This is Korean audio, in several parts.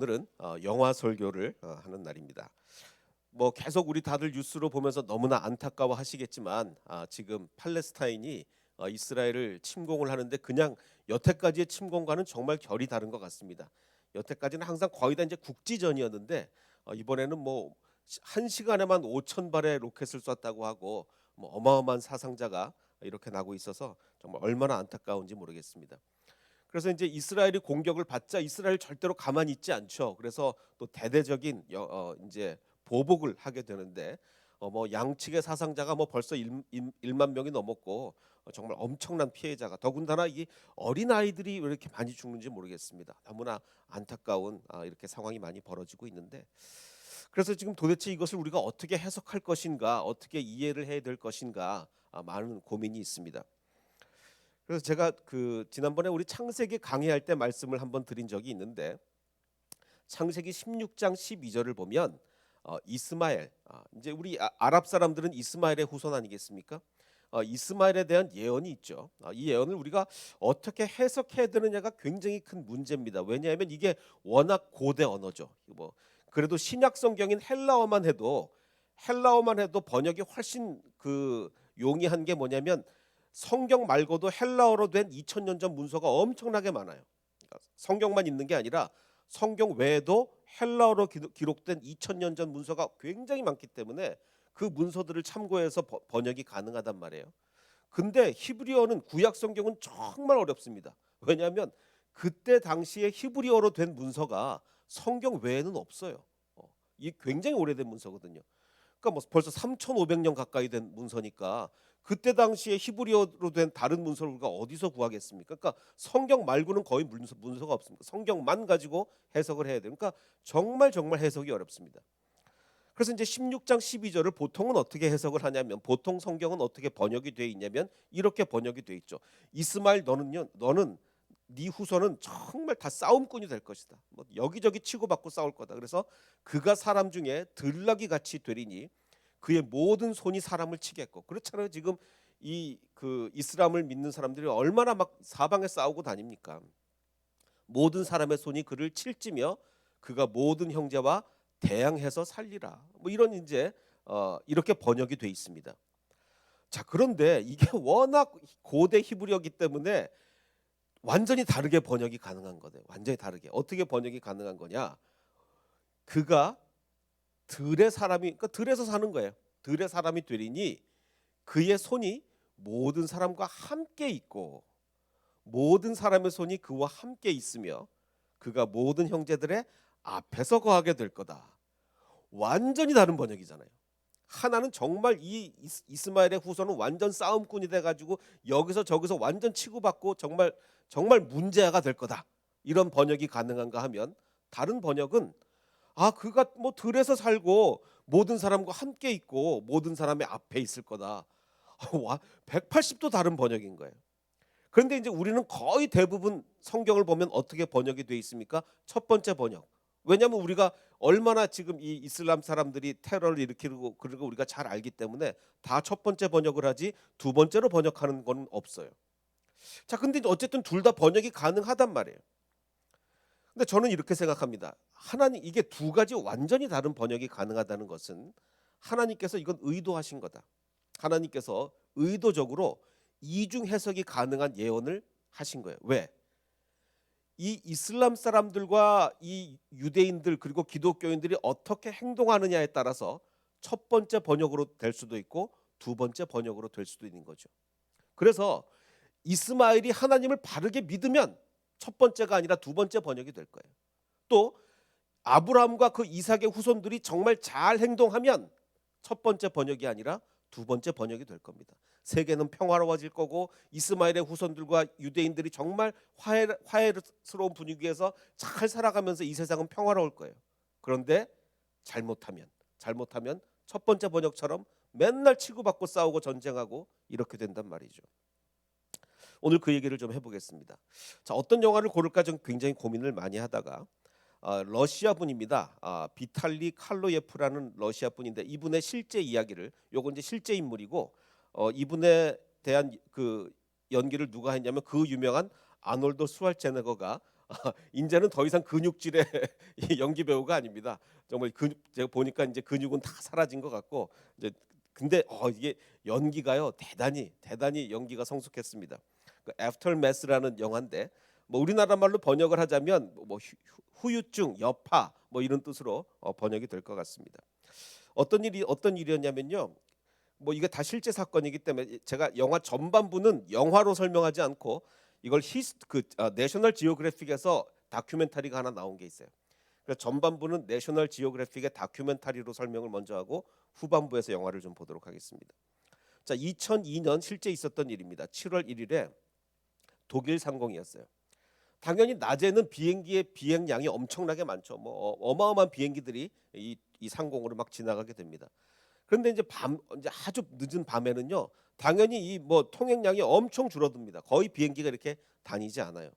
오늘은 영화 설교를 하는 날입니다. 뭐 계속 우리 다들 뉴스로 보면서 너무나 안타까워 하시겠지만 지금 팔레스타인이 이스라엘을 침공을 하는데 그냥 여태까지의 침공과는 정말 결이 다른 것 같습니다. 여태까지는 항상 거의 다 이제 국지전이었는데 이번에는 뭐 한 시간에만 5천 발의 로켓을 쐈다고 하고 뭐 어마어마한 사상자가 이렇게 나고 있어서 정말 얼마나 안타까운지 모르겠습니다. 그래서 이제 이스라엘이 공격을 받자 이스라엘 절대로 가만히 있지 않죠. 그래서 또 대대적인 이제 보복을 하게 되는데 뭐 양측의 사상자가 뭐 벌써 1만 명이 넘었고 정말 엄청난 피해자가 더군다나 이 어린 아이들이 왜 이렇게 많이 죽는지 모르겠습니다. 너무나 안타까운 이렇게 상황이 많이 벌어지고 있는데 그래서 지금 도대체 이것을 우리가 어떻게 해석할 것인가, 어떻게 이해를 해야 될 것인가 많은 고민이 있습니다. 그래서 제가 그 지난번에 우리 창세기 강의할 때 말씀을 한번 드린 적이 있는데 창세기 16장 12절을 보면 이스마엘 이제 우리 아랍 사람들은 이스마엘의 후손 아니겠습니까? 이스마엘에 대한 예언이 있죠. 이 예언을 우리가 어떻게 해석해야 되느냐가 굉장히 큰 문제입니다. 왜냐하면 이게 워낙 고대 언어죠. 뭐 그래도 신약 성경인 헬라어만 해도 번역이 훨씬 그 용이한 게 뭐냐면 성경 말고도 헬라어로 된 2000년 전 문서가 엄청나게 많아요. 그러니까 성경만 있는 게 아니라 성경 외에도 헬라어로 기록된 2000년 전 문서가 굉장히 많기 때문에 그 문서들을 참고해서 번역이 가능하단 말이에요. 근데 히브리어는 구약 성경은 정말 어렵습니다. 왜냐하면 그때 당시에 히브리어로 된 문서가 성경 외에는 없어요. 이 굉장히 오래된 문서거든요. 그러니까 뭐 벌써 3,500년 가까이 된 문서니까 그때 당시에 히브리어로 된 다른 문서를 우리가 어디서 구하겠습니까? 그러니까 성경 말고는 거의 문서가 없습니다. 성경만 가지고 해석을 해야 돼요. 그러니까 정말 해석이 어렵습니다. 그래서 이제 16장 12절을 보통은 어떻게 해석을 하냐면 보통 성경은 어떻게 번역이 돼 있냐면 이렇게 번역이 돼 있죠. 이스마엘 너는 네 후손은 정말 다 싸움꾼이 될 것이다. 뭐 여기저기 치고받고 싸울 거다. 그래서 그가 사람 중에 들나귀 같이 되리니 그의 모든 손이 사람을 치겠고 그렇잖아요. 지금 이 그 이슬람을 믿는 사람들이 얼마나 막 사방에 싸우고 다닙니까? 모든 사람의 손이 그를 칠지며 그가 모든 형제와 대항해서 살리라. 뭐 이런 이제 이렇게 번역이 돼 있습니다. 자, 그런데 이게 워낙 고대 히브리어기 때문에 완전히 다르게 번역이 가능한 거예요. 완전히 다르게. 어떻게 번역이 가능한 거냐? 그가 들의 사람이 그러니까 들에서 사는 거예요. 들의 사람이 되리니 그의 손이 모든 사람과 함께 있고 모든 사람의 손이 그와 함께 있으며 그가 모든 형제들의 앞에서 거하게 될 거다. 완전히 다른 번역이잖아요. 하나는 정말 이 이스마엘의 후손은 완전 싸움꾼이 돼가지고 여기서 저기서 완전 치고받고 정말 문제아가 될 거다. 이런 번역이 가능한가 하면 다른 번역은 그가 뭐 들에서 살고 모든 사람과 함께 있고 모든 사람의 앞에 있을 거다. 와 180도 다른 번역인 거예요. 그런데 이제 우리는 거의 대부분 성경을 보면 어떻게 번역이 돼 있습니까? 첫 번째 번역. 왜냐하면 우리가 얼마나 지금 이 이슬람 사람들이 테러를 일으키고 그리고 우리가 잘 알기 때문에 다 첫 번째 번역을 하지 두 번째로 번역하는 건 없어요. 자, 근데 어쨌든 둘 다 번역이 가능하단 말이에요. 근데 저는 이렇게 생각합니다. 하나님 이게 두 가지 완전히 다른 번역이 가능하다는 것은 하나님께서 이건 의도하신 거다. 하나님께서 의도적으로 이중 해석이 가능한 예언을 하신 거예요. 왜? 이 이슬람 사람들과 이 유대인들 그리고 기독교인들이 어떻게 행동하느냐에 따라서 첫 번째 번역으로 될 수도 있고 두 번째 번역으로 될 수도 있는 거죠. 그래서 이스마엘이 하나님을 바르게 믿으면 첫 번째가 아니라 두 번째 번역이 될 거예요. 또 아브라함과 그 이삭의 후손들이 정말 잘 행동하면 첫 번째 번역이 아니라 두 번째 번역이 될 겁니다. 세계는 평화로워질 거고 이스마엘의 후손들과 유대인들이 정말 화해스러운 분위기에서 잘 살아가면서 이 세상은 평화로울 거예요. 그런데 잘못하면 첫 번째 번역처럼 맨날 치고받고 싸우고 전쟁하고 이렇게 된단 말이죠. 오늘 그 얘기를 좀 해보겠습니다. 자, 어떤 영화를 고를까 좀 굉장히 고민을 많이 하다가 러시아 분입니다. 비탈리 칼로예프라는 러시아 분인데 이분의 실제 이야기를 요건 이제 실제 인물이고 이분에 대한 그 연기를 누가 했냐면 그 유명한 아놀드 스왈제네거가 이제는 더 이상 근육질의 이 연기 배우가 아닙니다. 정말 제가 보니까 이제 근육은 다 사라진 것 같고 이제 근데 이게 연기가요 대단히 연기가 성숙했습니다. 그 애프터매스라는 영화인데 뭐 우리나라 말로 번역을 하자면 뭐 후유증, 여파 뭐 이런 뜻으로 번역이 될 것 같습니다. 어떤 일이었냐면요. 뭐 이게 다 실제 사건이기 때문에 제가 영화 전반부는 영화로 설명하지 않고 이걸 내셔널 지오그래픽에서 다큐멘터리가 하나 나온 게 있어요. 그래서 전반부는 내셔널 지오그래픽의 다큐멘터리로 설명을 먼저 하고 후반부에서 영화를 좀 보도록 하겠습니다. 자, 2002년 실제 있었던 일입니다. 7월 1일에 독일 상공이었어요. 당연히 낮에는 비행기의 비행량이 엄청나게 많죠. 뭐 어마어마한 비행기들이 이 상공으로 막 지나가게 됩니다. 그런데 이제 아주 늦은 밤에는요. 당연히 이 뭐 통행량이 엄청 줄어듭니다. 거의 비행기가 이렇게 다니지 않아요.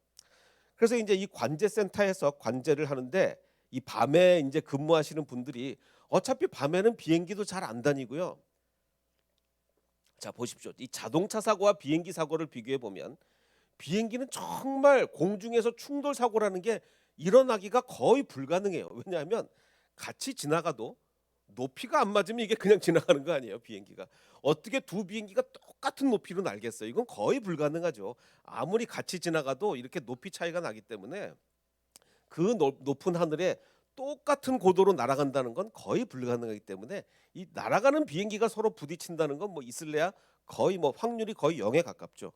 그래서 이제 이 관제센터에서 관제를 하는데 이 밤에 이제 근무하시는 분들이 어차피 밤에는 비행기도 잘 안 다니고요. 자, 보십시오. 이 자동차 사고와 비행기 사고를 비교해 보면 비행기는 정말 공중에서 충돌 사고라는 게 일어나기가 거의 불가능해요. 왜냐하면 같이 지나가도 높이가 안 맞으면 이게 그냥 지나가는 거 아니에요, 비행기가. 어떻게 두 비행기가 똑같은 높이로 날겠어요? 이건 거의 불가능하죠. 아무리 같이 지나가도 이렇게 높이 차이가 나기 때문에 그 높은 하늘에 똑같은 고도로 날아간다는 건 거의 불가능하기 때문에 이 날아가는 비행기가 서로 부딪힌다는 건 뭐 있을래야 거의 뭐 확률이 거의 0에 가깝죠.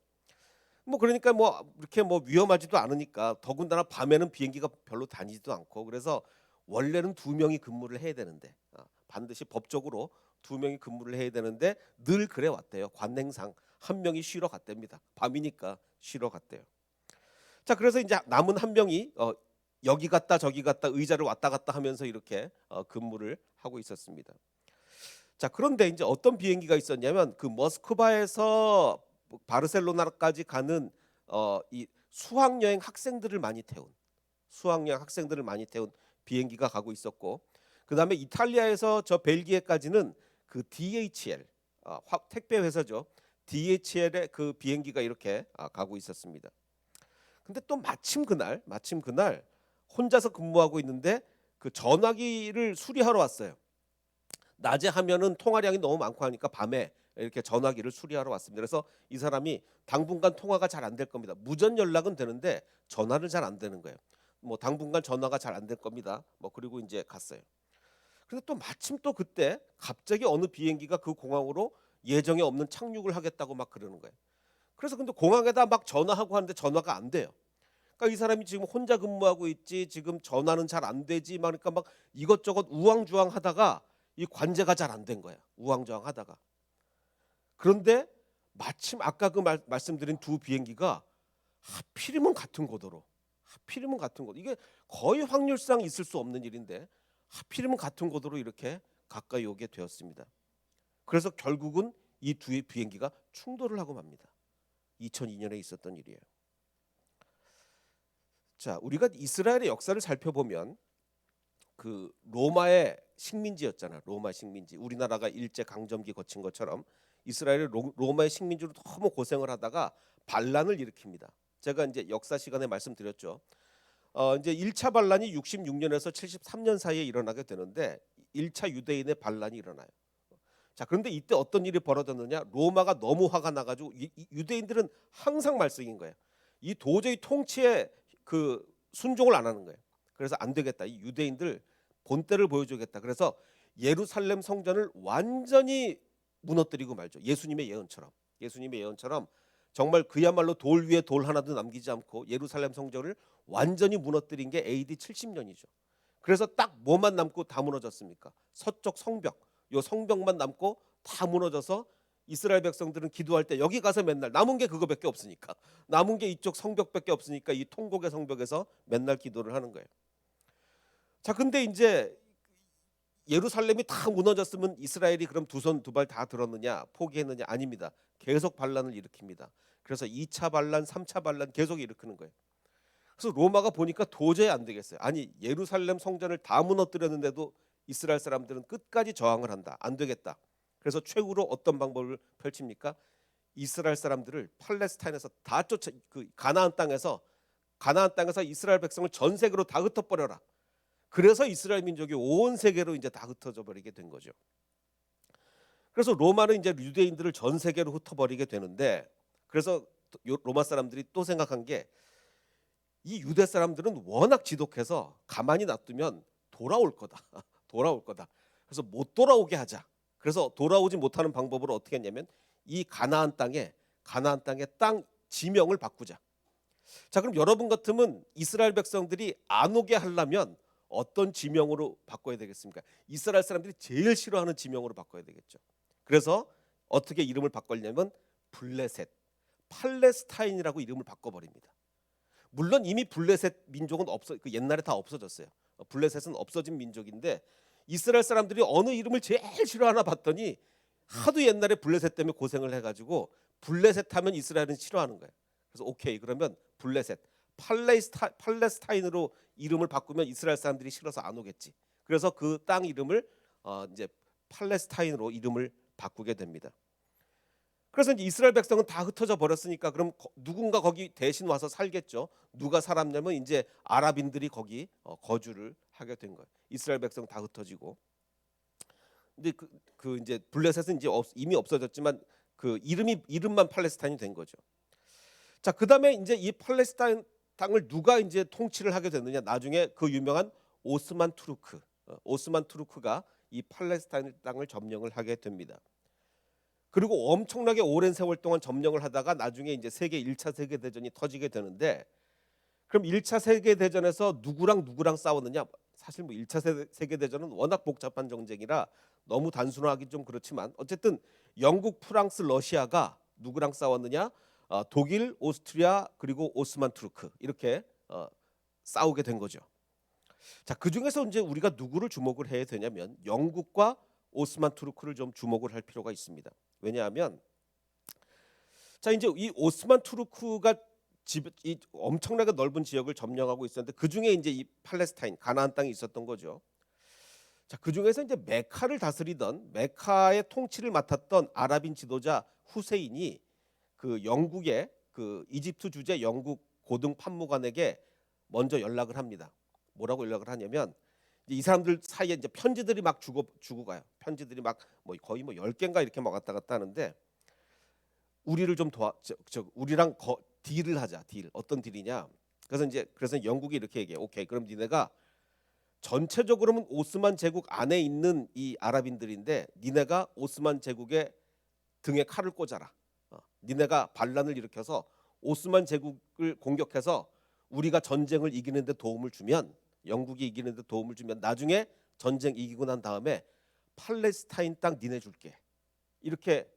뭐 그러니까 뭐 이렇게 뭐 위험하지도 않으니까 더군다나 밤에는 비행기가 별로 다니지도 않고 그래서 원래는 두 명이 근무를 해야 되는데 반드시 법적으로 두 명이 근무를 해야 되는데 늘 그래 왔대요. 관행상 한 명이 쉬러 갔답니다. 밤이니까 쉬러 갔대요. 자, 그래서 이제 남은 한 명이 여기 갔다 저기 갔다 의자를 왔다 갔다 하면서 이렇게 근무를 하고 있었습니다. 자, 그런데 이제 어떤 비행기가 있었냐면 그 모스크바에서 바르셀로나까지 가는 이 수학여행 학생들을 많이 태운 비행기가 가고 있었고 그다음에 이탈리아에서 저 벨기에까지는 그 DHL 택배 회사죠. DHL의 그 비행기가 이렇게 가고 있었습니다. 근데 또 마침 그날 혼자서 근무하고 있는데 그 전화기를 수리하러 왔어요. 낮에 하면은 통화량이 너무 많고 하니까 밤에 이렇게 전화기를 수리하러 왔습니다. 그래서 이 사람이 당분간 통화가 잘 안 될 겁니다. 무전 연락은 되는데 전화는 잘 안 되는 거예요. 뭐 당분간 전화가 잘 안 될 겁니다. 뭐 그리고 이제 갔어요. 그래서 또 마침 또 그때 갑자기 어느 비행기가 그 공항으로 예정에 없는 착륙을 하겠다고 막 그러는 거예요. 그래서 근데 공항에다 막 전화하고 하는데 전화가 안 돼요. 그러니까 이 사람이 지금 혼자 근무하고 있지 지금 전화는 잘 안 되지 막 그러니까 막 이것저것 우왕좌왕 하다가 이 관제가 잘 안 된 거야. 우왕좌왕 하다가. 그런데 마침 아까 그 말씀드린 두 비행기가 하필이면 같은 고도 이게 거의 확률상 있을 수 없는 일인데 하필이면 같은 고도로 이렇게 가까이 오게 되었습니다. 그래서 결국은 이 두 비행기가 충돌을 하고 맙니다. 2002년에 있었던 일이에요. 자, 우리가 이스라엘의 역사를 살펴보면 그 로마의 식민지였잖아. 로마 식민지. 우리나라가 일제 강점기 거친 것처럼 이스라엘이 로마의 식민지로 너무 고생을 하다가 반란을 일으킵니다. 제가 이제 역사 시간에 말씀드렸죠. 이제 1차 반란이 66년에서 73년 사이에 일어나게 되는데 1차 유대인의 반란이 일어나요. 자, 그런데 이때 어떤 일이 벌어졌느냐? 로마가 너무 화가 나가지고 유대인들은 항상 말썽인 거예요. 이 도저히 통치에 그 순종을 안 하는 거예요. 그래서 안 되겠다. 이 유대인들 본때를 보여주겠다. 그래서 예루살렘 성전을 완전히 무너뜨리고 말죠. 예수님의 예언처럼 정말 그야말로 돌 위에 돌 하나도 남기지 않고 예루살렘 성전을 완전히 무너뜨린 게 AD 70년이죠. 그래서 딱 뭐만 남고 다 무너졌습니까? 서쪽 성벽. 요 성벽만 남고 다 무너져서 이스라엘 백성들은 기도할 때 여기 가서 맨날 남은 게 그거밖에 없으니까 남은 게 이쪽 성벽밖에 없으니까 이 통곡의 성벽에서 맨날 기도를 하는 거예요. 자, 근데 이제 예루살렘이 다 무너졌으면 이스라엘이 그럼 두 손 두 발 다 들었느냐 포기했느냐 아닙니다. 계속 반란을 일으킵니다. 그래서 2차 반란, 3차 반란 계속 일으키는 거예요. 그래서 로마가 보니까 도저히 안 되겠어요. 아니 예루살렘 성전을 다 무너뜨렸는데도 이스라엘 사람들은 끝까지 저항을 한다. 안 되겠다. 그래서 최후로 어떤 방법을 펼칩니까? 이스라엘 사람들을 팔레스타인에서 다 그 가나안 땅에서 가나안 땅에서 이스라엘 백성을 전 세계로 다 흩어버려라. 그래서 이스라엘 민족이 온 세계로 이제 다 흩어져 버리게 된 거죠. 그래서 로마는 이제 유대인들을 전 세계로 흩어버리게 되는데, 그래서 로마 사람들이 또 생각한 게 이 유대 사람들은 워낙 지독해서 가만히 놔두면 돌아올 거다. 돌아올 거다. 그래서 못 돌아오게 하자. 그래서 돌아오지 못하는 방법으로 어떻게 했냐면 이 가나안 땅의 땅 지명을 바꾸자. 자, 그럼 여러분 같으면 이스라엘 백성들이 안 오게 하려면 어떤 지명으로 바꿔야 되겠습니까? 이스라엘 사람들이 제일 싫어하는 지명으로 바꿔야 되겠죠. 그래서 어떻게 이름을 바꿨냐면 블레셋, 팔레스타인이라고 이름을 바꿔버립니다. 물론 이미 블레셋 민족은 그 옛날에 다 없어졌어요. 블레셋은 없어진 민족인데 이스라엘 사람들이 어느 이름을 제일 싫어하나 봤더니 하도 옛날에 블레셋 때문에 고생을 해가지고 블레셋 하면 이스라엘은 싫어하는 거예요. 그래서 오케이, 그러면 블레셋, 팔레스타인으로 이름을 바꾸면 이스라엘 사람들이 싫어서 안 오겠지. 그래서 그 땅 이름을 이제 팔레스타인으로 이름을 바꾸게 됩니다. 그래서 이제 이스라엘 백성은 다 흩어져 버렸으니까 그럼 누군가 거기 대신 와서 살겠죠. 누가 살았냐면 이제 아랍인들이 거기 거주를 하게 된 거예요. 이스라엘 백성 다 흩어지고. 근데 그 이제 블레셋은 이제 이미 없어졌지만 그 이름만 팔레스타인이 된 거죠. 자, 그다음에 이제 이 팔레스타인 땅을 누가 이제 통치를 하게 됐느냐? 나중에 그 유명한 오스만 투르크가 이 팔레스타인 땅을 점령을 하게 됩니다. 그리고 엄청나게 오랜 세월 동안 점령을 하다가 나중에 이제 1차 세계 대전이 터지게 되는데, 그럼 1차 세계 대전에서 누구랑 싸웠느냐? 사실 뭐 1차 세계 대전은 워낙 복잡한 전쟁이라 너무 단순화하기 좀 그렇지만 어쨌든 영국, 프랑스, 러시아가 누구랑 싸웠느냐? 독일, 오스트리아 그리고 오스만 투르크 이렇게 싸우게 된 거죠. 자, 그 중에서 이제 우리가 누구를 주목을 해야 되냐면 영국과 오스만 투르크를 좀 주목을 할 필요가 있습니다. 왜냐하면 자, 이제 이 오스만 투르크가 이 엄청나게 넓은 지역을 점령하고 있었는데 그 중에 이제 이 팔레스타인 가나안 땅이 있었던 거죠. 자, 그 중에서 이제 메카를 다스리던 메카의 통치를 맡았던 아랍인 지도자 후세인이 그 영국의 그 이집트 주재 영국 고등 판무관에게 먼저 연락을 합니다. 뭐라고 연락을 하냐면 이 사람들 사이에 이제 편지들이 막 주고 가요. 편지들이 막 뭐 거의 뭐 10개인가 이렇게 막 왔다 갔다 하는데 우리를 좀 우리랑 딜을 하자. 딜. 어떤 딜이냐? 그래서 영국이 이렇게 얘기해. 오케이. 그럼 니네가 전체적으로는 오스만 제국 안에 있는 이 아랍인들인데 니네가 오스만 제국의 등에 칼을 꽂아라. 니네가 반란을 일으켜서 오스만 제국을 공격해서 우리가 전쟁을 이기는데 도움을 주면, 영국이 이기는데 도움을 주면 나중에 전쟁 이기고 난 다음에 팔레스타인 땅 니네 줄게. 이렇게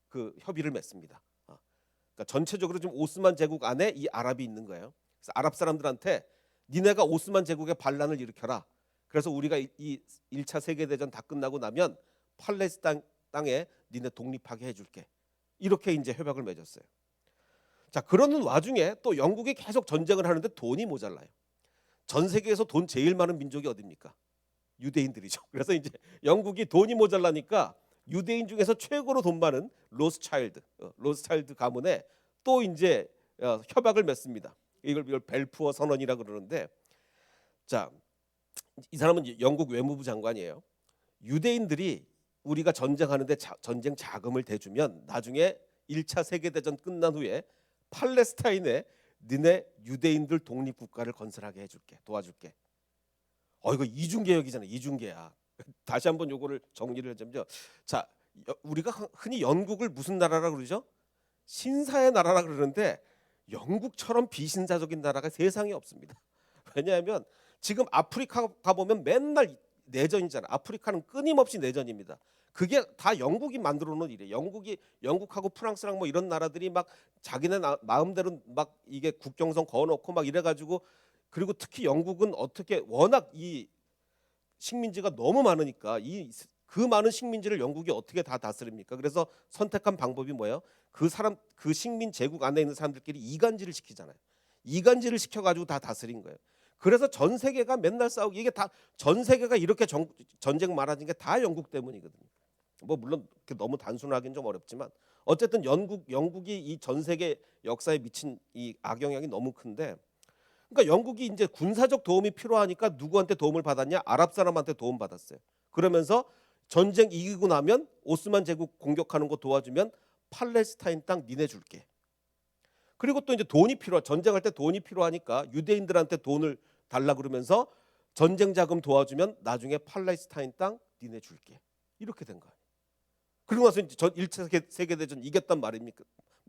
그 협의를 맺습니다. 그러니까 전체적으로 지금 오스만 제국 안에 이 아랍이 있는 거예요. 그래서 아랍 사람들한테 니네가 오스만 제국의 반란을 일으켜라. 그래서 우리가 이 1차 세계대전 다 끝나고 나면 팔레스타인 땅에 니네 독립하게 해줄게. 이렇게 이제 협약을 맺었어요. 자, 그러는 와중에 또 영국이 계속 전쟁을 하는데 돈이 모자라요. 전 세계에서 돈 제일 많은 민족이 어디입니까? 유대인들이죠. 그래서 이제 영국이 돈이 모자라니까 유대인 중에서 최고로 돈 많은 로스차일드 가문에 또 이제 협약을 맺습니다. 이걸 벨푸어 선언이라 그러는데, 자, 이 사람은 영국 외무부 장관이에요. 유대인들이 우리가 전쟁하는데 전쟁 자금을 대주면 나중에 1차 세계대전 끝난 후에 팔레스타인에 너네 유대인들 독립국가를 건설하게 해줄게. 도와줄게. 이거 이중개혁이잖아. 이중개혁. 다시 한번 요거를 정리를 하자면요. 자, 우리가 흔히 영국을 무슨 나라라 그러죠? 신사의 나라라 그러는데 영국처럼 비신사적인 나라가 세상에 없습니다. 왜냐하면 지금 아프리카 가보면 맨날 내전이잖아. 아프리카는 끊임없이 내전입니다. 그게 다 영국이 만들어 놓은 일이에요. 영국하고 프랑스랑 뭐 이런 나라들이 막 자기네 마음대로 막 이게 국경선 그어놓고 막 이래가지고, 그리고 특히 영국은 어떻게 워낙 이 식민지가 너무 많으니까 그 많은 식민지를 영국이 어떻게 다 다스립니까? 그래서 선택한 방법이 뭐예요? 그 식민 제국 안에 있는 사람들끼리 이간질을 시키잖아요. 이간질을 시켜가지고 다 다스린 거예요. 그래서 전 세계가 맨날 싸우고, 이게 다 전 세계가 이렇게 전쟁 많아진 게 다 영국 때문이거든요. 뭐 물론 너무 단순하기는 좀 어렵지만 어쨌든 영국이 이 전 세계 역사에 미친 이 악영향이 너무 큰데, 그러니까 영국이 이제 군사적 도움이 필요하니까 누구한테 도움을 받았냐? 아랍 사람한테 도움 받았어요. 그러면서 전쟁 이기고 나면 오스만 제국 공격하는 거 도와주면 팔레스타인 땅 니네 줄게. 그리고 또 이제 돈이 전쟁할 때 돈이 필요하니까 유대인들한테 돈을 달라 그러면서 전쟁 자금 도와주면 나중에 팔레스타인 땅 니네 줄게. 이렇게 된 거예요. 그리고 나서 이제 1차 세계대전 이겼단 말입니까?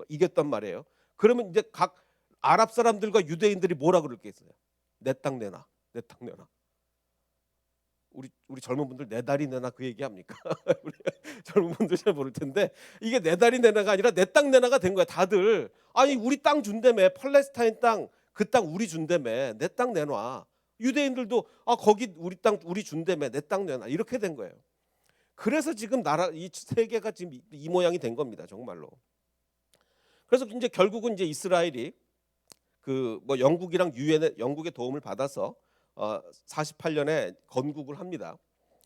이겼단 말이에요. 그러면 이제 각 아랍 사람들과 유대인들이 뭐라 그럴겠어요? 내 땅 내놔. 내 땅 내놔. 우리 젊은 분들 내 다리 내놔 그 얘기합니까? 우리 젊은 분들 잘 모를 텐데 이게 내 다리 내놔가 아니라 내 땅 내놔가 된 거야. 다들 아니 우리 땅 준다며 팔레스타인 땅 그 땅 우리 준다며 내 땅 내놔. 유대인들도 아 거기 우리 땅 우리 준다며 내 땅 내놔 이렇게 된 거예요. 그래서 지금 나라 이 세계가 지금 이 모양이 된 겁니다. 정말로. 그래서 이제 결국은 이제 이스라엘이 그 뭐 영국이랑 유엔의 영국의 도움을 받아서 48년에 건국을 합니다.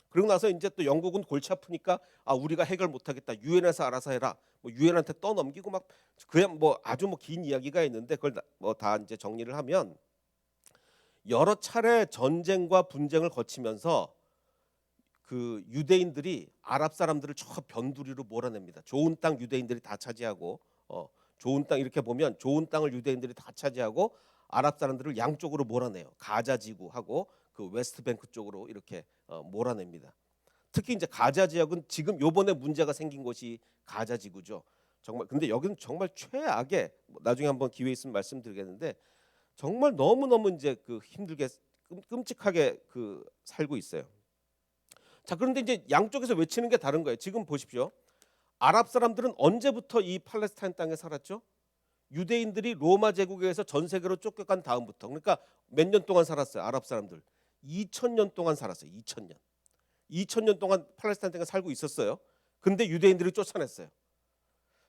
그리고 나서 이제 또 영국은 골치 아프니까 아 우리가 해결 못하겠다. 유엔에서 알아서 해라. 뭐 유엔한테 떠넘기고 막 그냥 뭐 아주 뭐 긴 이야기가 있는데 그걸 뭐 다 이제 정리를 하면 여러 차례 전쟁과 분쟁을 거치면서 그 유대인들이 아랍 사람들을 저 변두리로 몰아냅니다. 좋은 땅 유대인들이 다 차지하고 좋은 땅 이렇게 보면 좋은 땅을 유대인들이 다 차지하고 아랍 사람들을 양쪽으로 몰아내요. 가자 지구하고 그 웨스트뱅크 쪽으로 이렇게 몰아냅니다. 특히 이제 가자 지역은 지금 요번에 문제가 생긴 곳이 가자 지구죠. 정말 근데 여기는 정말 최악의 나중에 한번 기회 있으면 말씀드리겠는데 정말 너무너무 이제 그 힘들게 끔찍하게 그 살고 있어요. 자, 그런데 이제 양쪽에서 외치는 게 다른 거예요. 지금 보십시오. 아랍 사람들은 언제부터 이 팔레스타인 땅에 살았죠? 유대인들이 로마 제국에서 전 세계로 쫓겨간 다음부터. 그러니까 몇 년 동안 살았어요. 아랍 사람들. 2000년 동안 살았어요. 2000년. 2000년 동안 팔레스타인 땅에 살고 있었어요. 근데 유대인들이 쫓아냈어요.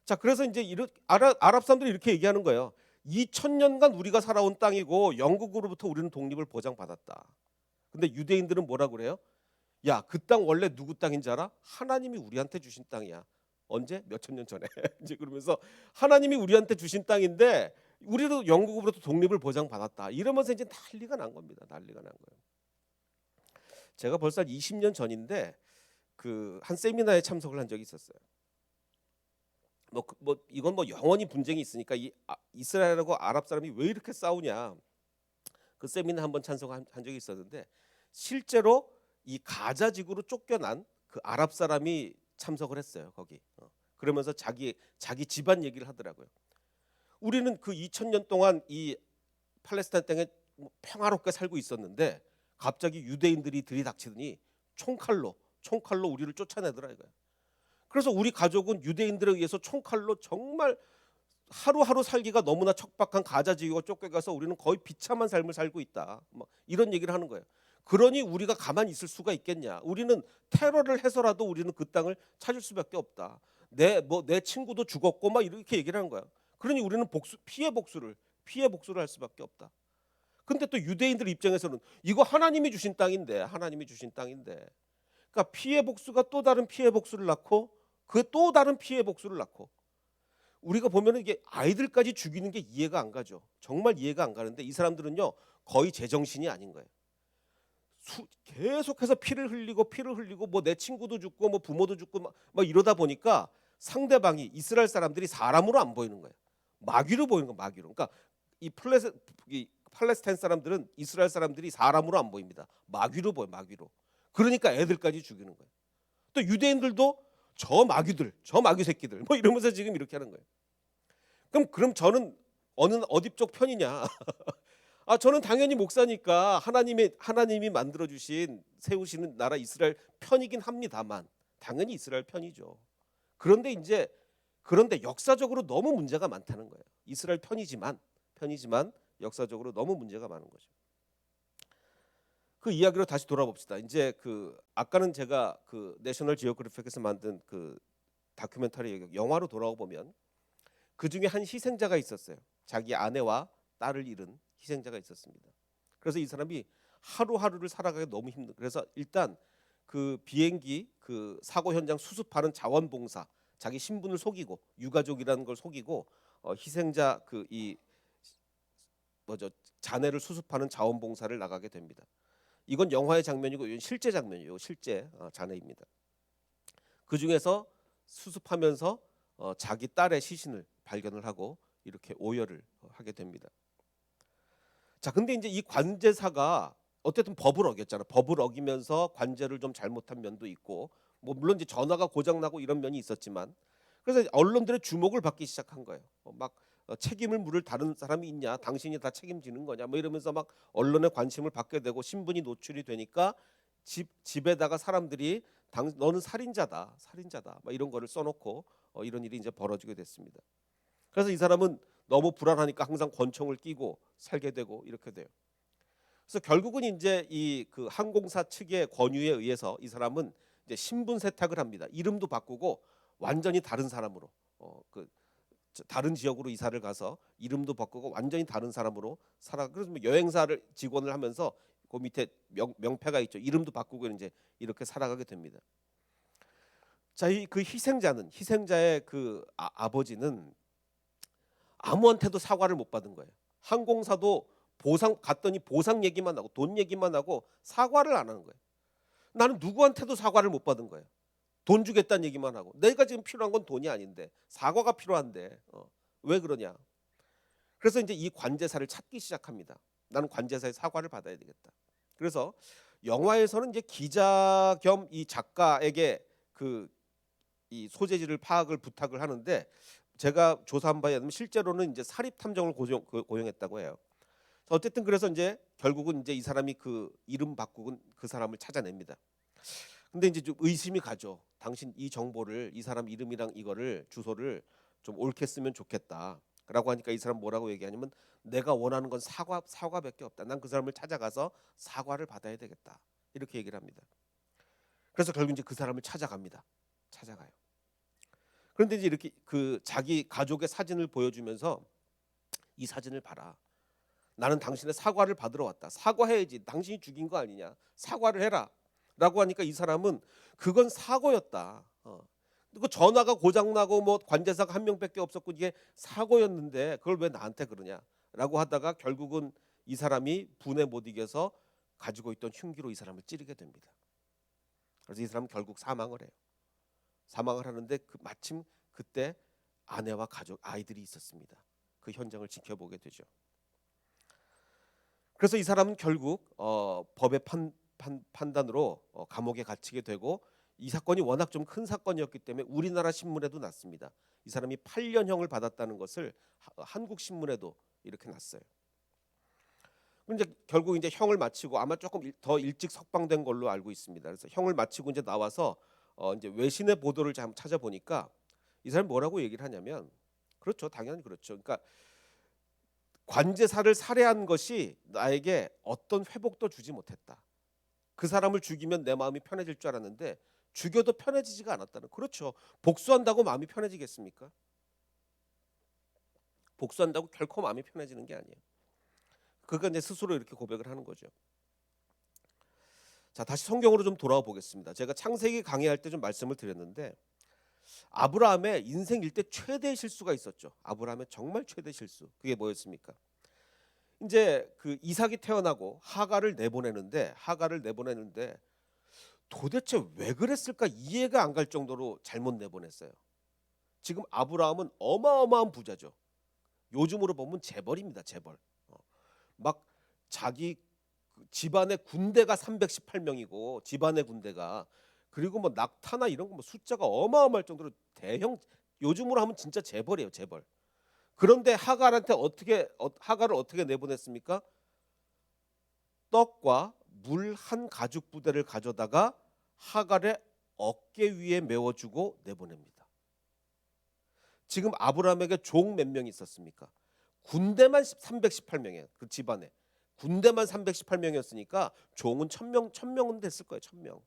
자, 그래서 이제 아랍 사람들이 이렇게 얘기하는 거예요. 2000년간 우리가 살아온 땅이고 영국으로부터 우리는 독립을 보장받았다. 근데 유대인들은 뭐라 그래요? 야, 그 땅 원래 누구 땅인 줄 알아? 하나님이 우리한테 주신 땅이야. 언제? 몇천 년 전에. 이제 그러면서 하나님이 우리한테 주신 땅인데 우리도 영국으로부터 독립을 보장받았다. 이러면서 이제 난리가 난 겁니다. 난리가 난 거예요. 제가 벌써 20년 전인데 그 한 세미나에 참석을 한 적이 있었어요. 뭐 이건 뭐 영원히 분쟁이 있으니까 이스라엘하고 아랍 사람이 왜 이렇게 싸우냐. 그 세미나 한번 참석한 적이 있었는데 실제로 이 가자 지구로 쫓겨난 그 아랍 사람이 참석을 했어요. 거기. 그러면서 자기 집안 얘기를 하더라고요. 우리는 그 2000년 동안 이 팔레스타인 땅에 평화롭게 살고 있었는데 갑자기 유대인들이 들이닥치더니 총칼로 우리를 쫓아내더라 이거야. 그래서 우리 가족은 유대인들에 의해서 총칼로 정말 하루하루 살기가 너무나 척박한 가자 지구가 쫓겨가서 우리는 거의 비참한 삶을 살고 있다. 뭐 이런 얘기를 하는 거예요. 그러니 우리가 가만히 있을 수가 있겠냐? 우리는 테러를 해서라도 우리는 그 땅을 찾을 수밖에 없다. 내 친구도 죽었고 막 이렇게 얘기를 하는 거야. 그러니 우리는 피해 복수를 할 수밖에 없다. 근데 또 유대인들 입장에서는 이거 하나님이 주신 땅인데 그러니까 피해 복수가 또 다른 피해 복수를 낳고 그 또 다른 피해 복수를 낳고 우리가 보면은 이게 아이들까지 죽이는 게 이해가 안 가죠. 정말 이해가 안 가는데 이 사람들은요 거의 제정신이 아닌 거예요. 계속해서 피를 흘리고 뭐 내 친구도 죽고 뭐 부모도 죽고 막 이러다 보니까 상대방이 이스라엘 사람들이 사람으로 안 보이는 거예요. 마귀로 보이는 거 마귀로. 그러니까 이 팔레스타인 사람들은 이스라엘 사람들이 사람으로 안 보입니다. 마귀로 보여 마귀로. 그러니까 애들까지 죽이는 거예요. 또 유대인들도 저 마귀 새끼들 뭐 이러면서 지금 이렇게 하는 거예요. 그럼 저는 어디 쪽 편이냐? 아 저는 당연히 목사니까 하나님이 만들어 주신 세우시는 나라 이스라엘 편이긴 합니다만 당연히 이스라엘 편이죠. 그런데 역사적으로 너무 문제가 많다는 거예요. 이스라엘 편이지만 역사적으로 너무 문제가 많은 거죠. 그 이야기로 다시 돌아봅시다. 이제 그 아까는 제가 그 내셔널 지오그래픽에서 만든 그 다큐멘터리 영화로 돌아오 보면 그 중에 한 희생자가 있었어요. 자기 아내와 딸을 잃은 희생자가 있었습니다. 그래서 이 사람이 하루하루를 살아가기 너무 힘든. 그래서 일단 그 비행기 그 사고 현장 수습하는 자원봉사, 자기 신분을 속이고 유가족이라는 걸 속이고 희생자 그 이 뭐죠 잔해를 수습하는 자원봉사를 나가게 됩니다. 이건 영화의 장면이고 이건 실제 장면이에요. 실제 잔해입니다. 그 중에서 수습하면서 자기 딸의 시신을 발견을 하고 이렇게 오열을 하게 됩니다. 자, 근데 이제 이 관제사가 어쨌든 법을 어겼잖아. 법을 어기면서 관제를 좀 잘못한 면도 있고, 뭐 물론 이제 전화가 고장 나고 이런 면이 있었지만, 그래서 언론들의 주목을 받기 시작한 거예요. 막 책임을 물을 다른 사람이 있냐, 당신이 다 책임지는 거냐, 뭐 이러면서 막 언론의 관심을 받게 되고 신분이 노출이 되니까 집에다가 사람들이 너는 살인자다, 살인자다, 막 이런 거를 써놓고 이런 일이 이제 벌어지게 됐습니다. 그래서 이 사람은 너무 불안하니까 항상 권총을 끼고 살게 되고 이렇게 돼요. 그래서 결국은 이제 이 그 항공사 측의 권유에 의해서 이 사람은 이제 신분 세탁을 합니다. 이름도 바꾸고 완전히 다른 사람으로 그 다른 지역으로 이사를 가서 이름도 바꾸고 완전히 다른 사람으로 살아. 그래서 뭐 여행사를 직원을 하면서 그 밑에 명패가 있죠. 이름도 바꾸고 이제 이렇게 살아가게 됩니다. 자, 이 그 희생자의 그 아버지는 아무한테도 사과를 못 받은 거예요. 항공사도 보상 갔더니 보상 얘기만 하고 돈 얘기만 하고 사과를 안 하는 거예요. 나는 누구한테도 사과를 못 받은 거예요. 돈 주겠다는 얘기만 하고 내가 지금 필요한 건 돈이 아닌데 사과가 필요한데 왜 그러냐. 그래서 이제 이 관제사를 찾기 시작합니다. 나는 관제사의 사과를 받아야 되겠다. 그래서 영화에서는 이제 기자 겸 이 작가에게 그 이 소재지를 파악을 부탁을 하는데 제가 조사한 바에 의하면 실제로는 이제 사립 탐정을 고용했다고 해요. 어쨌든 그래서 이제 결국은 이제 이 사람이 그 이름 바꾸고 그 사람을 찾아냅니다. 근데 이제 좀 의심이 가죠. 당신 이 정보를 이 사람 이름이랑 이거를 주소를 좀 옳게 쓰면 좋겠다라고 하니까 이 사람 뭐라고 얘기하냐면 내가 원하는 건 사과밖에 없다. 난 그 사람을 찾아가서 사과를 받아야 되겠다. 이렇게 얘기를 합니다. 그래서 결국 이제 그 사람을 찾아갑니다. 찾아가요. 그런데 이제 이렇게 그 자기 가족의 사진을 보여주면서 이 사진을 봐라. 나는 당신의 사과를 받으러 왔다. 사과해야지. 당신이 죽인 거 아니냐. 사과를 해라. 라고 하니까 이 사람은 그건 사고였다. 그 전화가 고장나고 뭐 관제사가 한 명밖에 없었고 이게 사고였는데 그걸 왜 나한테 그러냐. 라고 하다가 결국은 이 사람이 분에 못 이겨서 가지고 있던 흉기로 이 사람을 찌르게 됩니다. 그래서 이 사람은 결국 사망을 해요. 사망을 하는데 마침 그때 아내와 가족, 아이들이 있었습니다. 그 현장을 지켜보게 되죠. 그래서 이 사람은 결국 법의 판단으로 감옥에 갇히게 되고 이 사건이 워낙 좀 큰 사건이었기 때문에 우리나라 신문에도 났습니다. 이 사람이 8년형을 받았다는 것을 한국 신문에도 이렇게 났어요. 근데 결국 이제 형을 마치고 아마 조금 더 일찍 석방된 걸로 알고 있습니다. 그래서 형을 마치고 이제 나와서 이제 외신의 보도를 좀 찾아보니까 이 사람이 뭐라고 얘기를 하냐면 그렇죠, 당연히 그렇죠. 그러니까 관제사를 살해한 것이 나에게 어떤 회복도 주지 못했다. 그 사람을 죽이면 내 마음이 편해질 줄 알았는데 죽여도 편해지지가 않았다는. 그렇죠. 복수한다고 마음이 편해지겠습니까? 복수한다고 결코 마음이 편해지는 게 아니에요. 그가 이제 스스로 이렇게 고백을 하는 거죠. 자, 다시 성경으로 좀 돌아와 보겠습니다. 제가 창세기 강의할 때 좀 말씀을 드렸는데 아브라함의 인생 일대 최대의 실수가 있었죠. 아브라함의 정말 최대 실수. 그게 뭐였습니까? 이제 그 이삭이 태어나고 하갈을 내보내는데 도대체 왜 그랬을까 이해가 안 갈 정도로 잘못 내보냈어요. 지금 아브라함은 어마어마한 부자죠. 요즘으로 보면 재벌입니다. 재벌. 막 자기 집안의 군대가 318명이고 집안의 군대가 그리고 뭐 낙타나 이런 거 뭐 숫자가 어마어마할 정도로 대형 요즘으로 하면 진짜 재벌이에요. 재벌. 그런데 하갈을 어떻게 내보냈습니까? 떡과 물 한 가죽 부대를 가져다가 하갈의 어깨 위에 메워주고 내보냅니다. 지금 아브라함에게 종 몇 명 있었습니까? 군대만 318명이에요. 그 집안에. 군대만 318명이었으니까 종은 1000명은 됐을 거예요. 1000명.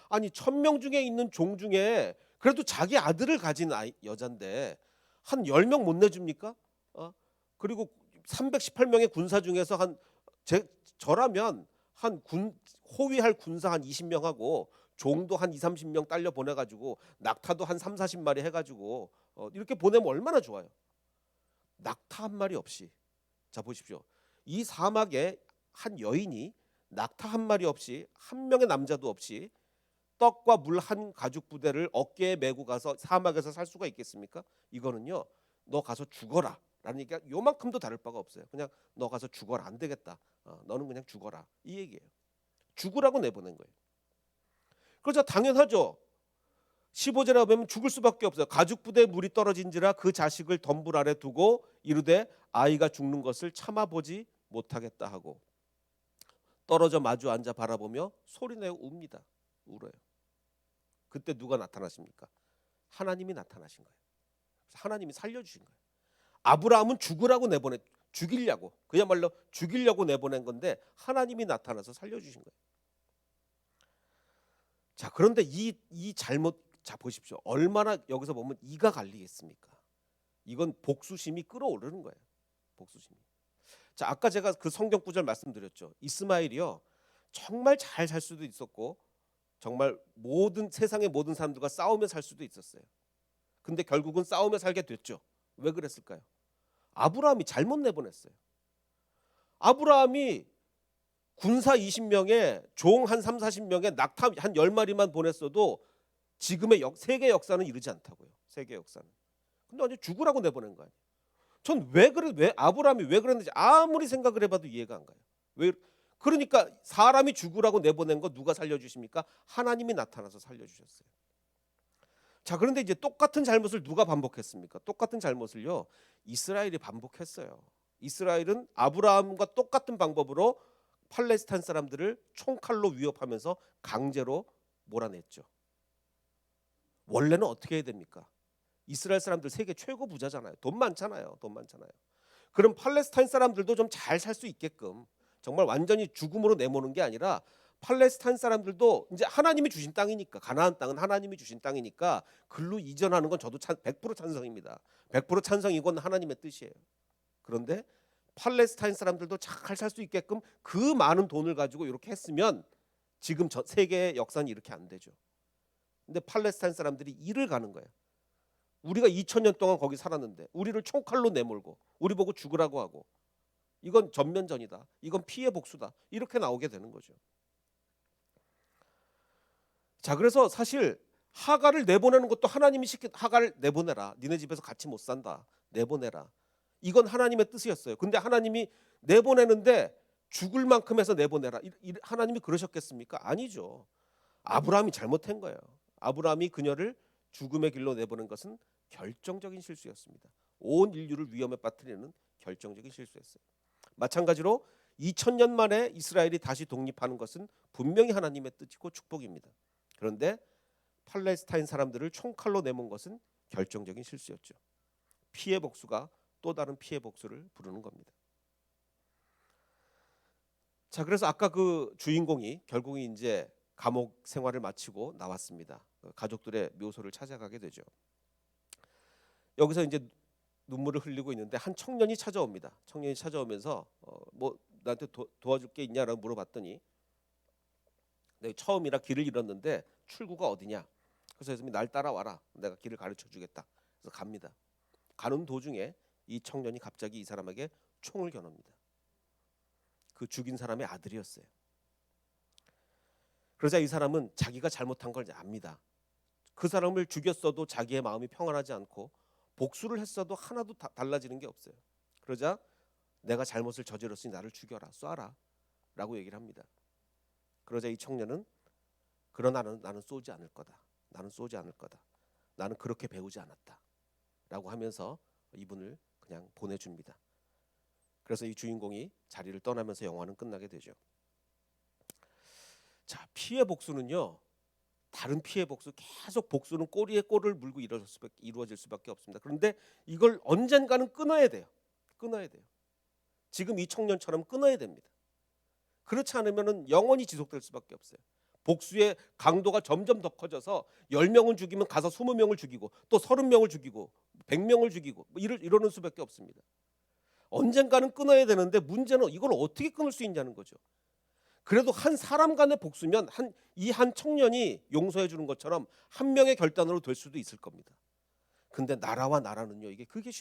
아니 1000명 중에 있는 종 중에 그래도 자기 아들을 가진 여잔데 한 10명 못 내줍니까? 그리고 318명의 군사 중에서 저라면 호위할 군사 한 20명하고 종도 한 2, 30명 딸려 보내가지고 낙타도 한 3, 40마리 해가지고 이렇게 보내면 얼마나 좋아요. 낙타 한 마리 없이. 자 보십시오. 이 사막에 한 여인이 낙타 한 마리 없이 한 명의 남자도 없이 떡과 물 한 가죽 부대를 어깨에 메고 가서 사막에서 살 수가 있겠습니까? 이거는요, 너 가서 죽어라 라는 얘기가 요만큼도 다를 바가 없어요. 그냥 너 가서 죽어라, 안 되겠다. 너는 그냥 죽어라, 이 얘기예요. 죽으라고 내보낸 거예요. 그렇죠, 당연하죠. 15절에 보면 죽을 수밖에 없어요. 가죽 부대에 물이 떨어진지라 그 자식을 덤불 아래 두고 이르되 아이가 죽는 것을 참아보지 못하겠다 하고 떨어져 마주 앉아 바라보며 소리내어 웁니다. 울어요. 그때 누가 나타나십니까? 하나님이 나타나신 거예요. 하나님이 살려주신 거예요. 아브라함은 죽으라고 죽이려고, 그야말로 죽이려고 내보낸 건데 하나님이 나타나서 살려주신 거예요. 자, 그런데 이 잘못, 자 보십시오. 얼마나 여기서 보면 이가 갈리겠습니까? 이건 복수심이 끌어오르는 거예요. 복수심이. 자, 아까 제가 그 성경 구절 말씀드렸죠. 이스마엘이요, 정말 잘 살 수도 있었고 정말 세상의 모든 사람들과 싸우며 살 수도 있었어요. 근데 결국은 싸우며 살게 됐죠. 왜 그랬을까요? 아브라함이 잘못 내보냈어요. 아브라함이 군사 20명에 종 한 3, 40명에 낙타 한 10마리만 보냈어도 지금의 세계 역사는 이르지 않다고요. 세계 역사는. 근데 완전 죽으라고 내보낸 거 아니에요. 전 왜 아브라함이 왜 그랬는지 아무리 생각을 해봐도 이해가 안 가요. 그러니까 사람이 죽으라고 내보낸 거 누가 살려주십니까? 하나님이 나타나서 살려주셨어요. 자, 그런데 이제 똑같은 잘못을 누가 반복했습니까? 똑같은 잘못을요, 이스라엘이 반복했어요. 이스라엘은 아브라함과 똑같은 방법으로 팔레스타인 사람들을 총칼로 위협하면서 강제로 몰아냈죠. 원래는 어떻게 해야 됩니까? 이스라엘 사람들 세계 최고 부자잖아요. 돈 많잖아요. 그럼 팔레스타인 사람들도 좀 잘 살 수 있게끔, 정말 완전히 죽음으로 내모는 게 아니라 팔레스타인 사람들도 이제 하나님이 주신 땅이니까, 가나안 땅은 하나님이 주신 땅이니까 글로 이전하는 건 저도 100% 찬성입니다. 100% 찬성이건 하나님의 뜻이에요. 그런데 팔레스타인 사람들도 잘 살 수 있게끔 그 많은 돈을 가지고 이렇게 했으면 지금 세계의 역사는 이렇게 안 되죠. 근데 팔레스타인 사람들이 이를 가는 거예요. 우리가 2000년 동안 거기 살았는데 우리를 총칼로 내몰고 우리 보고 죽으라고 하고, 이건 전면전이다, 이건 피해 복수다, 이렇게 나오게 되는 거죠. 자, 그래서 사실 하갈을 내보내는 것도 하나님이 하갈을 내보내라, 니네 집에서 같이 못 산다, 내보내라, 이건 하나님의 뜻이었어요. 근데 하나님이 내보내는데 죽을 만큼 해서 내보내라, 하나님이 그러셨겠습니까? 아니죠. 아브라함이 잘못한 거예요. 아브라함이 그녀를 죽음의 길로 내보낸 것은 결정적인 실수였습니다. 온 인류를 위험에 빠뜨리는 결정적인 실수였어요. 마찬가지로 2000년 만에 이스라엘이 다시 독립하는 것은 분명히 하나님의 뜻이고 축복입니다. 그런데 팔레스타인 사람들을 총칼로 내몬 것은 결정적인 실수였죠. 피해 복수가 또 다른 피해 복수를 부르는 겁니다. 자, 그래서 아까 그 주인공이 결국 이제 감옥 생활을 마치고 나왔습니다. 가족들의 묘소를 찾아가게 되죠. 여기서 이제 눈물을 흘리고 있는데 한 청년이 찾아옵니다. 청년이 찾아오면서 뭐 나한테 도와줄 게 있냐라고 물어봤더니, 내가 처음이라 길을 잃었는데 출구가 어디냐. 그래서 예수님이 날 따라와라, 내가 길을 가르쳐 주겠다. 그래서 갑니다. 가는 도중에 이 청년이 갑자기 이 사람에게 총을 겨눕니다. 그 죽인 사람의 아들이었어요. 그러자 이 사람은 자기가 잘못한 걸 압니다. 그 사람을 죽였어도 자기의 마음이 평안하지 않고 복수를 했어도 하나도 달라지는 게 없어요. 그러자 내가 잘못을 저질렀으니 나를 죽여라, 쏴라 라고 얘기를 합니다. 그러자 이 청년은 그러나 나는 쏘지 않을 거다. 나는 그렇게 배우지 않았다 라고 하면서 이분을 그냥 보내줍니다. 그래서 이 주인공이 자리를 떠나면서 영화는 끝나게 되죠. 자, 피해 복수는요, 다른 피해 복수, 계속 복수는 꼬리에 꼬리를 물고 이루어질 수밖에 없습니다. 그런데 이걸 언젠가는 끊어야 돼요. 지금 이 청년처럼 끊어야 됩니다. 그렇지 않으면 영원히 지속될 수밖에 없어요. 복수의 강도가 점점 더 커져서 10명을 죽이면 가서 20명을 죽이고 또 30명을 죽이고 100명을 죽이고 이러는 수밖에 없습니다. 언젠가는 끊어야 되는데 문제는 이걸 어떻게 끊을 수 있냐는 거죠. 그래도 한 사람 간의 복수면 이 한 청년이 용서해 주는 것처럼 한 명의 결단으로 될 수도 있을 겁니다. 근데 나라와 나라는요, 그게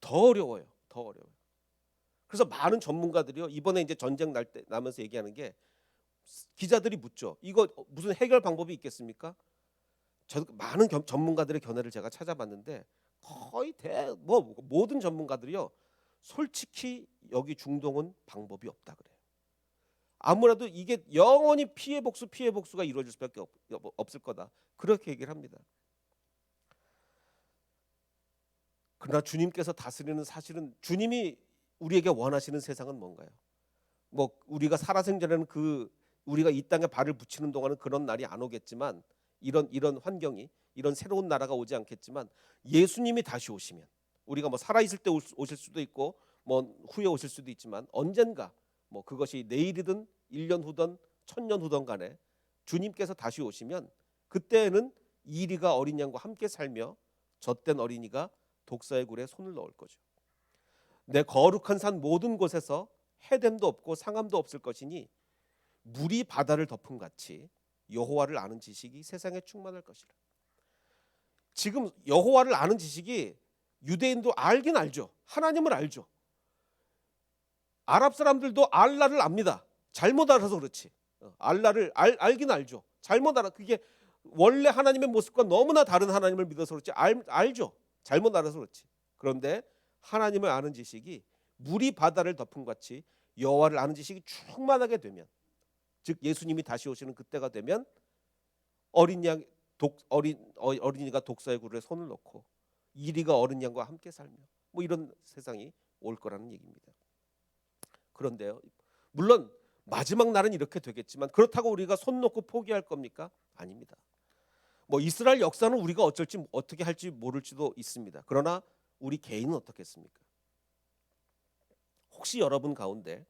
더 어려워요. 그래서 많은 전문가들이요 이번에 이제 전쟁 날 때 나면서 얘기하는 게 기자들이 묻죠. 이거 무슨 해결 방법이 있겠습니까? 저 많은 전문가들의 견해를 제가 찾아봤는데 거의 뭐 모든 전문가들이요 솔직히 여기 중동은 방법이 없다 그래요. 아무래도 이게 영원히 피해 복수가 이루어질 수밖에 없을 거다. 그렇게 얘기를 합니다. 그러나 주님께서 다스리는 사실은 주님이 우리에게 원하시는 세상은 뭔가요? 뭐 우리가 살아생전에는 우리가 이 땅에 발을 붙이는 동안은 그런 날이 안 오겠지만 이런 환경이 이런 새로운 나라가 오지 않겠지만 예수님이 다시 오시면 우리가 뭐 살아 있을 때 오실 수도 있고 뭐 후에 오실 수도 있지만 언젠가 뭐 그것이 내일이든 1년 후든 1000년 후든 간에 주님께서 다시 오시면 그때는 이리가 어린 양과 함께 살며 젖된 어린이가 독사의 굴에 손을 넣을 거죠. 내 거룩한 산 모든 곳에서 해됨도 없고 상함도 없을 것이니 물이 바다를 덮음 같이 여호와를 아는 지식이 세상에 충만할 것이라. 지금 여호와를 아는 지식이 유대인도 알긴 알죠. 하나님을 알죠. 아랍 사람들도 알라를 압니다. 잘못 알아서 그렇지. 알라를 알긴 알죠. 잘못 알아. 그게 원래 하나님의 모습과 너무나 다른 하나님을 믿어서 그렇지 알죠. 잘못 알아서 그렇지. 그런데 하나님을 아는 지식이 물이 바다를 덮은 같이 여호와를 아는 지식이 충만하게 되면 즉 예수님이 다시 오시는 그때가 되면 어린이가 독사의 굴에 손을 넣고 이리가 어린 양과 함께 살며 뭐 이런 세상이 올 거라는 얘기입니다. 그런데요. 물론 마지막 날은 이렇게 되겠지만 그렇다고 우리가 손 놓고 포기할 겁니까? 아닙니다. 뭐 이스라엘 역사는 우리가 어떻게 할지 모를지도 있습니다. 그러나 우리 개인은 어떻겠습니까? 혹시 여러분 가운데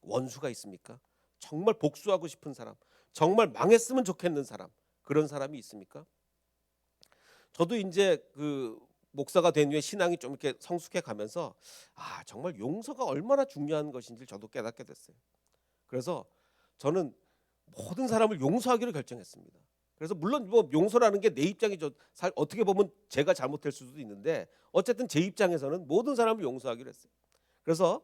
원수가 있습니까? 정말 복수하고 싶은 사람, 정말 망했으면 좋겠는 사람, 그런 사람이 있습니까? 저도 이제 그 목사가 된 후에 신앙이 좀 이렇게 성숙해 가면서 정말 용서가 얼마나 중요한 것인지 저도 깨닫게 됐어요. 그래서 저는 모든 사람을 용서하기로 결정했습니다. 그래서 물론 뭐 용서라는 게 내 입장이 어떻게 보면 제가 잘못될 수도 있는데 어쨌든 제 입장에서는 모든 사람을 용서하기로 했어요. 그래서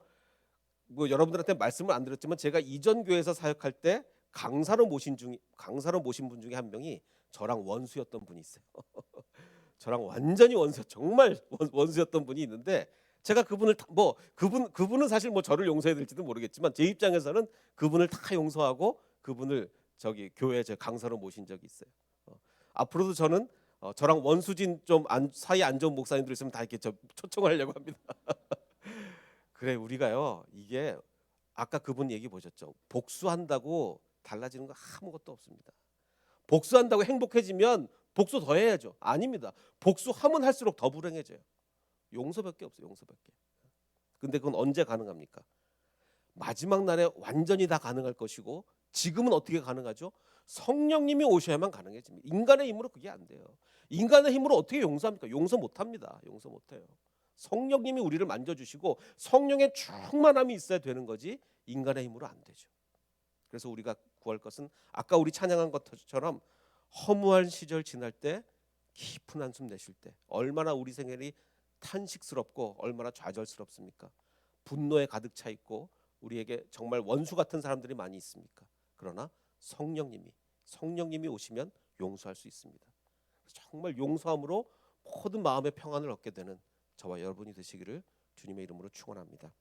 뭐 여러분들한테 말씀을 안 드렸지만 제가 이전 교회에서 사역할 때 강사로 모신 분 중에 한 명이 저랑 원수였던 분이 있어요. 저랑 완전히 정말 원수였던 분이 있는데 제가 그분을 그분은 사실 뭐 저를 용서해야 될지도 모르겠지만 제 입장에서는 그분을 다 용서하고 그분을 저기 교회 제 강사로 모신 적이 있어요. 앞으로도 저는 저랑 원수진 좀 사이 안 좋은 목사님들 있으면 다 이렇게 초청하려고 합니다. 그래 우리가요 이게 아까 그분 얘기 보셨죠? 복수한다고 달라지는 거 아무것도 없습니다. 복수한다고 행복해지면 복수 더 해야죠. 아닙니다. 복수하면 할수록 더 불행해져요. 용서밖에 없어요. 용서밖에. 근데 그건 언제 가능합니까? 마지막 날에 완전히 다 가능할 것이고 지금은 어떻게 가능하죠? 성령님이 오셔야만 가능해집니다. 인간의 힘으로 그게 안 돼요. 인간의 힘으로 어떻게 용서합니까? 용서 못합니다. 용서 못해요. 성령님이 우리를 만져주시고 성령의 충만함이 있어야 되는 거지 인간의 힘으로 안 되죠. 그래서 우리가 구할 것은 아까 우리 찬양한 것처럼 허무한 시절 지날 때 깊은 한숨 내쉴 때 얼마나 우리 생활이 탄식스럽고 얼마나 좌절스럽습니까? 분노에 가득 차 있고 우리에게 정말 원수 같은 사람들이 많이 있습니까? 그러나 성령님이 오시면 용서할 수 있습니다. 정말 용서함으로 모든 마음의 평안을 얻게 되는 저와 여러분이 되시기를 주님의 이름으로 축원합니다.